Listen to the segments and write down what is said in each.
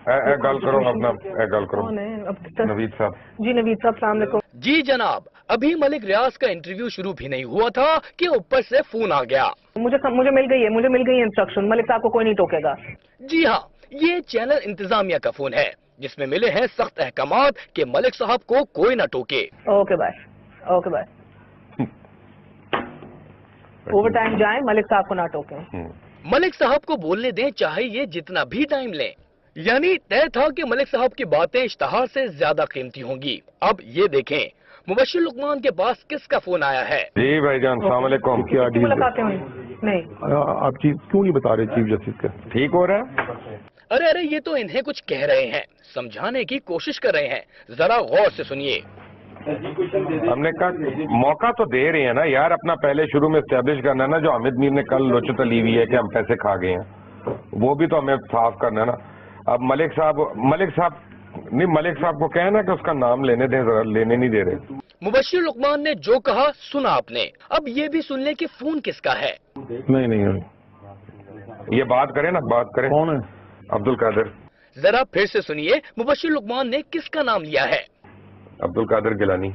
गल करो अपना गल करो। कौन है? नवीद साहब। जी नवीद साहब, सलाम अलैकुम। जी जनाब, अभी मलिक रियाज का इंटरव्यू शुरू भी नहीं हुआ था कि ऊपर से फोन आ गया। मुझे मिल गई है इंस्ट्रक्शन, मलिक साहब को कोई नहीं टोकेगा। जी हाँ, ये चैनल इंतजामिया का फोन है जिसमें मिले हैं सख्त अहकामात कि मलिक साहब को कोई न टोके। Okay bye. ओवर टाइम जाए, मलिक साहब को ना टोकें। मलिक साहब को बोलने दें चाहे ये जितना भी टाइम लें। यानी तय था कि मलिक साहब की बातें इश्तहार से ज्यादा कीमती होंगी। अब ये देखें मुबश्शिर लुकमान के पास किसका फोन आया है। जी भाईजान, अस्सलाम वालेकुम। क्या मुलाकातें हुई? नहीं, आप चीफ क्यों नहीं बता रहे चीफ जस्टिस का? ठीक हो रहा है? अरे ये तो इन्हें कुछ कह रहे हैं, समझाने की कोशिश कर रहे हैं, जरा गौर से सुनिए। हमने कहा मौका तो दे रहे हैं ना यार, अपना पहले शुरू में एस्टेब्लिश करना है ना। जो हामिद मीर ने कल लोचत ली हुई है कि हम पैसे खा गए हैं, वो भी तो हमें साफ करना है ना। अब मलिक साहब को कहना कि उसका नाम लेने दें, जरा लेने नहीं दे रहे। मुबश्शिर लुकमान ने जो कहा सुना आपने, अब ये भी सुन ले कि फोन किसका है। नहीं, ये बात करें ना, बात करें। कौन है? अब्दुल कादिर। जरा फिर से सुनिए मुबश्शिर लुकमान ने किसका नाम लिया है। अब्दुल कादिर गिलानी।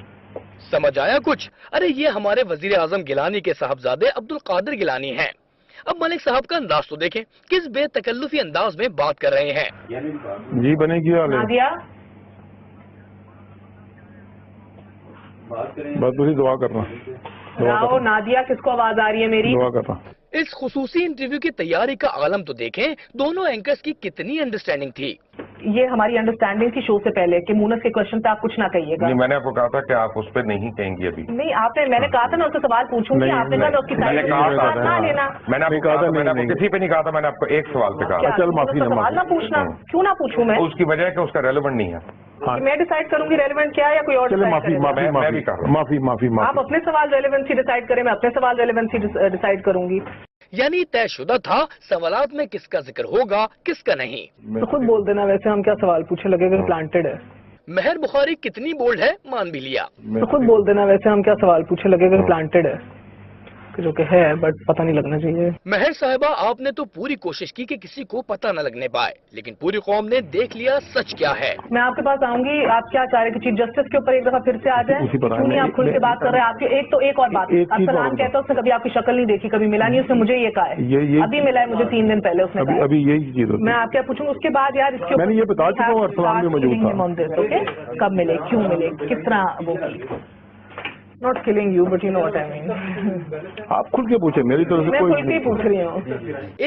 समझ आया कुछ? अरे ये हमारे वजीर आजम गिलानी के साहबजादे अब्दुल कादिर गिलानी हैं। अब मलिक साहब का अंदाज तो देखें, किस बेतकल्लुफी अंदाज में बात कर रहे हैं। जी बनेगी नादिया, बस तुझे दुआ करना। नादिया, किसको आवाज आ रही है मेरी? दुआ करना। इस खुसूसी इंटरव्यू की तैयारी का आलम तो देखें, दोनों एंकर्स की कितनी अंडरस्टैंडिंग थी। ये हमारी अंडरस्टैंडिंग थी शो से पहले कि मूनस के क्वेश्चन पे आप कुछ ना कहिएगा। नहीं, मैंने आपको कहा था कि आप उस पर नहीं कहेंगी अभी। नहीं, मैंने कहा था मैं उससे सवाल पूछूंगी, आपने कहा था उसकी मैंने साइड कहा ना लेना। मैंने आपको कहा था, मैंने आपको किसी पे नहीं कहा था, मैंने आपको एक सवाल पे कहा। चल माफी सवाल ना पूछना, क्यों ना पूछूं मैं? उसकी वजह है कि उसका रेलेवेंट नहीं है। मैं डिसाइड करूंगी रेलेवेंट क्या है या कोई और चले डिसाइड करेगा? माफी। आप अपने सवाल रेलेवेंसी डिसाइड करें, मैं अपने सवाल रेलेवेंसी डिसाइड करूंगी। यानी तयशुदा था सवालात में किसका जिक्र होगा किसका नहीं। तो खुद बोल देना, वैसे हम क्या सवाल पूछे, लगेगा प्लांटेड है। महर बुखारी कितनी बोल्ड है मान भी लिया। तो खुद बोल देना, वैसे हम क्या सवाल पूछे, लगेगा प्लांटेड है, जो कि है बट पता नहीं लगना चाहिए। महर साहिबा, आपने तो पूरी कोशिश की कि किसी को पता न लगने पाए, लेकिन पूरी कौम ने देख लिया सच क्या है। मैं आपके पास आऊंगी, आप क्या चाह रहे कि चीफ जस्टिस के ऊपर एक दफा फिर से आ जाए? क्यों नहीं आप खुल के बात कर रहे हैं? आपके एक और बात, आपका नाम कहता है, उसने कभी आपकी शक्ल नहीं देखी, कभी मिला नहीं, उसने मुझे ये कहा है, अभी मिला है मुझे 3 दिन पहले, उसने कहा अभी यही चीज मैं आप क्या पूछूंगा उसके बाद यार, इसके मैंने ये बता चुका हूँ, अरसलान भी मौजूद था। ओके, कब मिले, क्यों मिले, किस तरह वो की। Not killing you but you know what I mean. आप खुल के पूछे, मेरी तरफ से मैं कोई खुल के ही पूछ रही हूँ।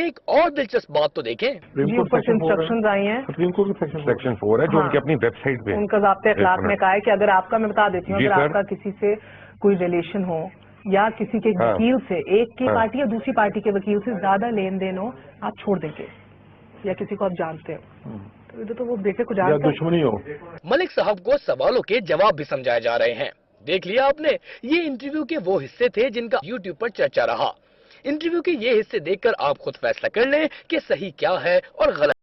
एक और दिलचस्प बात तो देखें, जी ऊपर से इंस्ट्रक्शंस आई हैं, सुप्रीम कोर्ट के सेक्शन 4 है जो उनकी अपनी वेबसाइट पे। उनका ज़ाब्ते अखलाक में कहा है कि अगर आपका, मैं बता देती हूँ, अगर आपका किसी से कोई रिलेशन हो या किसी के वकील से, एक की पार्टी या दूसरी पार्टी के वकील से ज्यादा लेन देन हो, आप छोड़ देंगे, या किसी को आप जानते हो तो इधर तो वो बेटे को जानते दुश्मनी हो। मलिक साहब को सवालों के जवाब भी समझाए जा रहे हैं। देख लिया आपने, ये इंटरव्यू के वो हिस्से थे जिनका YouTube पर चर्चा रहा। इंटरव्यू के ये हिस्से देखकर आप खुद फैसला कर लें कि सही क्या है और गलत।